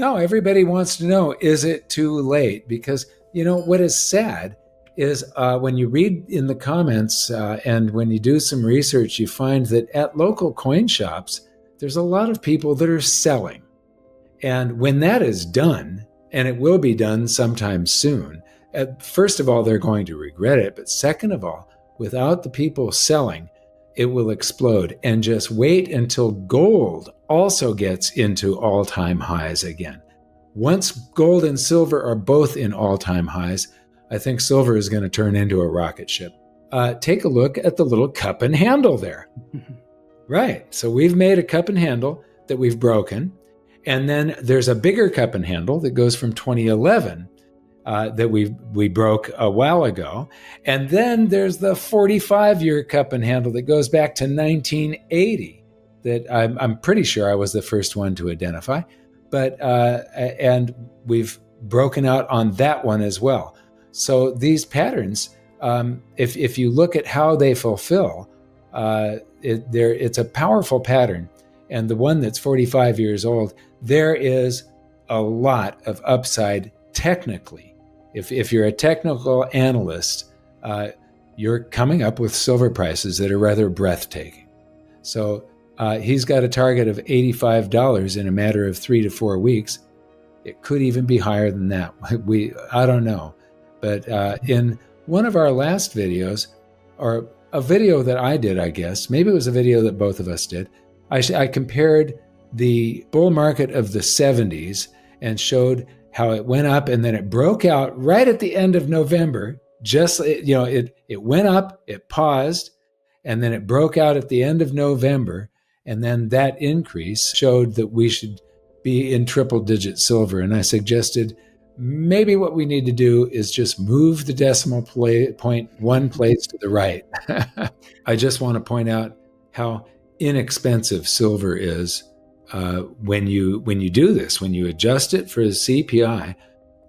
No, everybody wants to know, is it too late? Because, what is sad is when you read in the comments and when you do some research, you find that at local coin shops, there's a lot of people that are selling. And when that is done, and it will be done sometime soon, first of all, they're going to regret it. But second of all, without the people selling, it will explode. And just wait until gold also gets into all-time highs again. Once gold and silver are both in all-time highs, I think silver is going to turn into a rocket ship. Take a look at the little cup and handle there. Right. So we've made a cup and handle that we've broken. And then there's a bigger cup and handle that goes from 2011 that we broke a while ago. And then there's the 45-year cup and handle that goes back to 1980 that I'm pretty sure I was the first one to identify. But and we've broken out on that one as well. So these patterns, if you look at how they fulfill, it's a powerful pattern. And the one that's 45 years old, there is a lot of upside technically. If you're a technical analyst, you're coming up with silver prices that are rather breathtaking. So he's got a target of $85 in a matter of 3 to 4 weeks. It could even be higher than that. I don't know. But in one of our last videos, or a video that I did, I guess, maybe it was a video that both of us did, I compared the bull market of the 70s and showed how it went up and then it broke out right at the end of November. It went up, it paused, and then it broke out at the end of November. And then that increase showed that we should be in triple-digit silver. And I suggested maybe what we need to do is just move the decimal point one place to the right. I just want to point out how inexpensive silver is when you do this. When you adjust it for the CPI,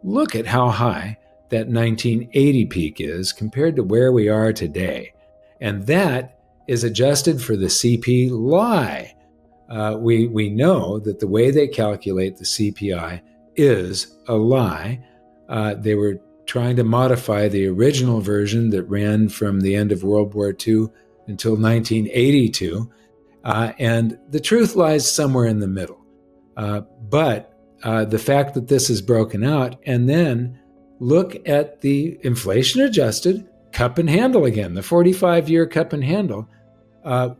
look at how high that 1980 peak is compared to where we are today. And that is adjusted for the CPI. We know that the way they calculate the CPI is a lie. They were trying to modify the original version that ran from the end of World War II until 1982. And the truth lies somewhere in the middle. But the fact that this is broken out, and then look at the inflation-adjusted cup and handle again, the 45-year cup and handle.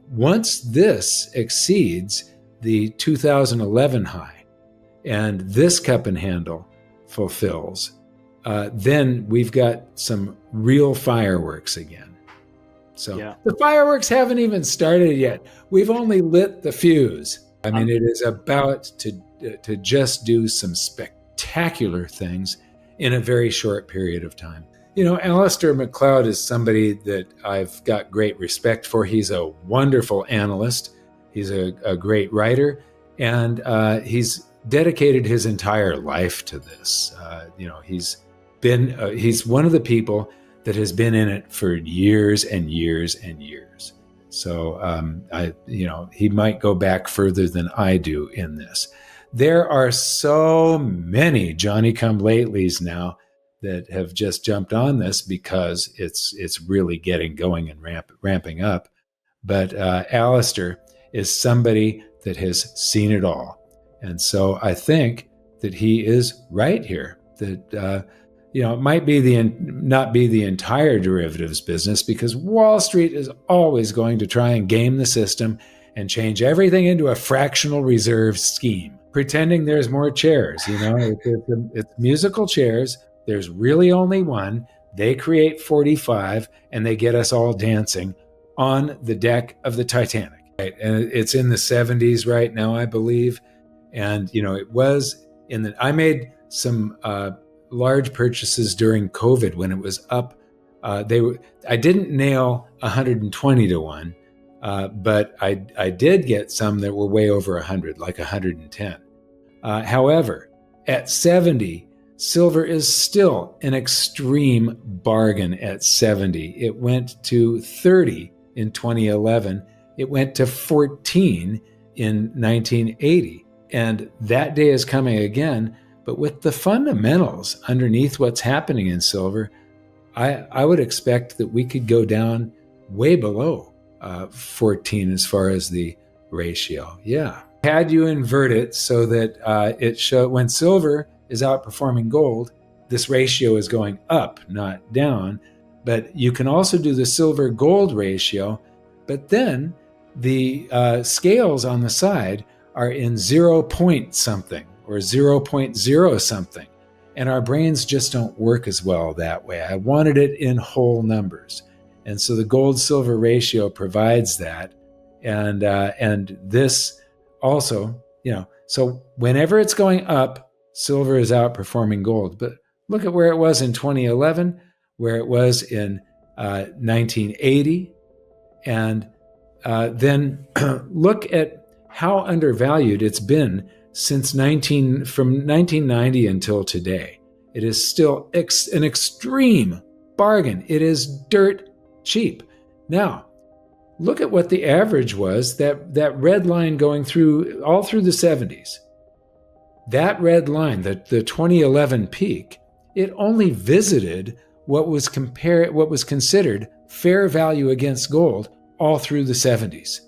Once this exceeds the 2011 high, and this cup and handle fulfills, then we've got some real fireworks again. So yeah. The fireworks haven't even started yet. We've only lit the fuse. I mean, it is about to just do some spectacular things in a very short period of time. Alistair McLeod is somebody that I've got great respect for. He's a wonderful analyst. He's a great writer, and he's dedicated his entire life to this. He's one of the people that has been in it for years and years and years. So he might go back further than I do in this. There are so many Johnny-come-latelys now that have just jumped on this because it's really getting going and ramping up. But Alistair is somebody that has seen it all. And so I think that he is right here, that it might be not be the entire derivatives business, because Wall Street is always going to try and game the system and change everything into a fractional reserve scheme, pretending there's more chairs. It's musical chairs. There's really only one. They create 45 and they get us all dancing on the deck of the Titanic. Right? And it's in the 70s right now, I believe. And, it was I made some large purchases during COVID when it was up. I didn't nail 120 to 1, but I did get some that were way over 100, like 110. However, at 70, silver is still an extreme bargain at 70. It went to 30 in 2011. It went to 14 in 1980. And that day is coming again. But with the fundamentals underneath what's happening in silver, I would expect that we could go down way below 14 as far as the ratio. Yeah. Had you invert it so that it show when silver is outperforming gold, this ratio is going up, not down. But you can also do the silver gold ratio, but then the scales on the side are in 0 point something or 0.0 something. And our brains just don't work as well that way. I wanted it in whole numbers. And so the gold-silver ratio provides that. And this also, so whenever it's going up, silver is outperforming gold. But look at where it was in 2011, where it was in 1980. And then look at how undervalued it's been since from 1990 until today. It is still an extreme bargain. It is dirt cheap. Now, look at what the average was, that red line going through all through the 70s. That red line, the 2011 peak, it only visited what was considered fair value against gold all through the 70s.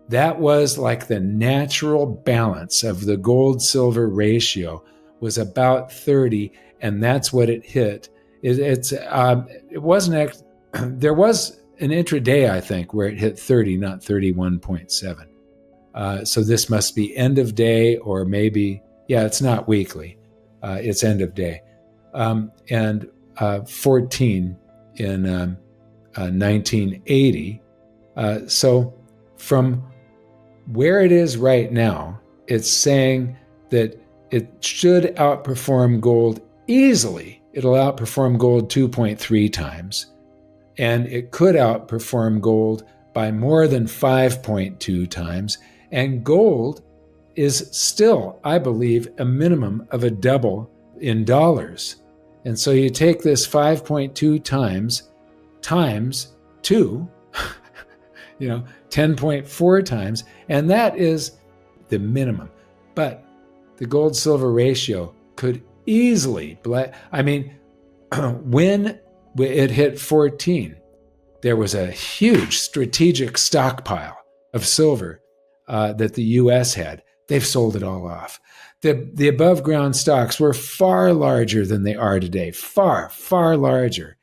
That was like the natural balance of the gold-silver ratio was about 30, and that's what it hit. It wasn't. There was an intraday, I think, where it hit 30, not 31.7. So this must be end of day, or maybe, it's not weekly. It's end of day, and 14 in 1980. So from where it is right now, it's saying that it should outperform gold easily. It'll outperform gold 2.3 times, and it could outperform gold by more than 5.2 times. And gold is still, I believe, a minimum of a double in dollars. And so you take this 5.2 times 2, 10.4 times, and that is the minimum. But the gold-silver ratio could easily, when it hit 14, there was a huge strategic stockpile of silver that the U.S. had. They've sold it all off. The above ground stocks were far larger than they are today, far, far larger.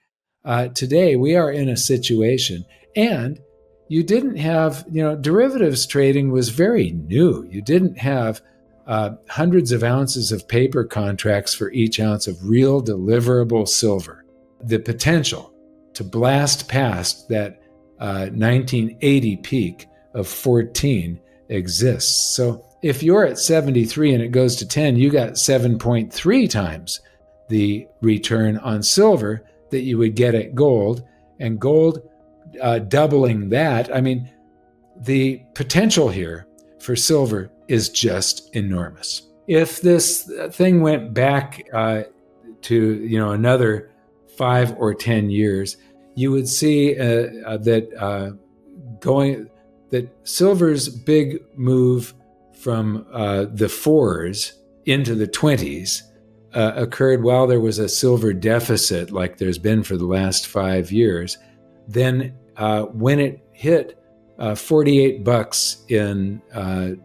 Today, we are in a situation, and you didn't have, derivatives trading was very new. You didn't have hundreds of ounces of paper contracts for each ounce of real deliverable silver. The potential to blast past that 1980 peak of 14 exists. So if you're at 73 and it goes to 10, you got 7.3 times the return on silver that you would get at gold, and gold doubling that. The potential here for silver is just enormous. If this thing went back to another 5 or 10 years, you would see that silver's big move from the 4s into the 20s occurred while there was a silver deficit, like there's been for the last 5 years. Then when it hit $48 in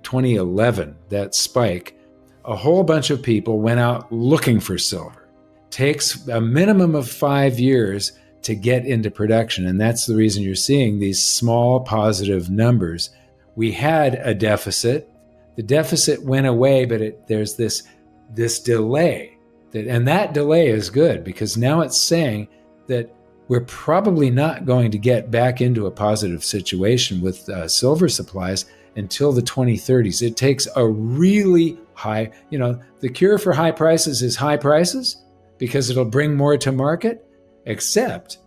2011, that spike, a whole bunch of people went out looking for silver. Takes a minimum of 5 years to get into production, and that's the reason you're seeing these small positive numbers. We had a deficit. The deficit went away, but there's this delay, and that delay is good, because now it's saying that we're probably not going to get back into a positive situation with silver supplies until the 2030s. It takes a really high, the cure for high prices is high prices, because it'll bring more to market, except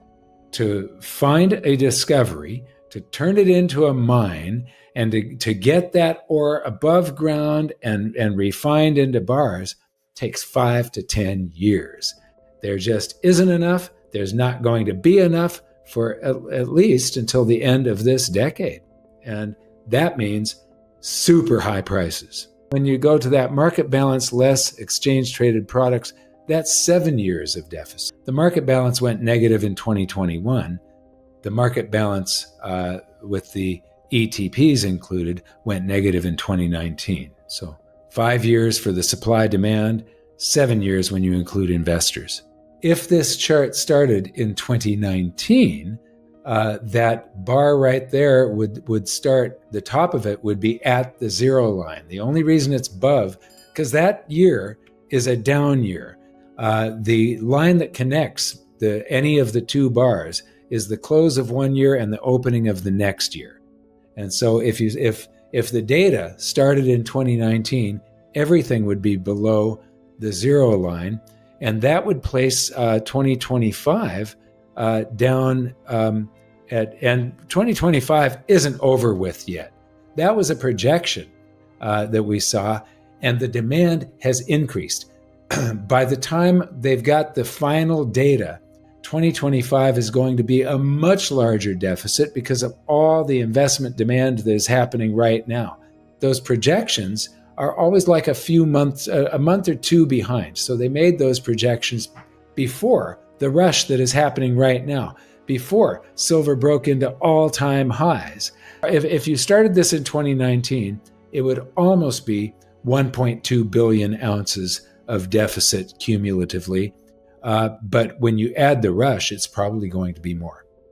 to find a discovery, to turn it into a mine, and to get that ore above ground and refined into bars takes 5 to 10 years. There just isn't enough. There's not going to be enough for at least until the end of this decade. And that means super high prices. When you go to that market balance less exchange traded products, that's 7 years of deficit. The market balance went negative in 2021. The market balance with the ETPs included went negative in 2019. So 5 years for the supply demand, 7 years when you include investors. If this chart started in 2019, that bar right there would start, the top of it would be at the zero line. The only reason it's above, because that year is a down year. The line that connects any of the two bars is the close of one year and the opening of the next year. And so if the data started in 2019, everything would be below the zero line, and that would place 2025 down and 2025 isn't over with yet. That was a projection that we saw, and the demand has increased. By the time they've got the final data, 2025 is going to be a much larger deficit because of all the investment demand that is happening right now. Those projections are always like a month or two behind. So they made those projections before the rush that is happening right now, before silver broke into all-time highs. If you started this in 2019, it would almost be 1.2 billion ounces of deficit cumulatively. But when you add the rush, it's probably going to be more.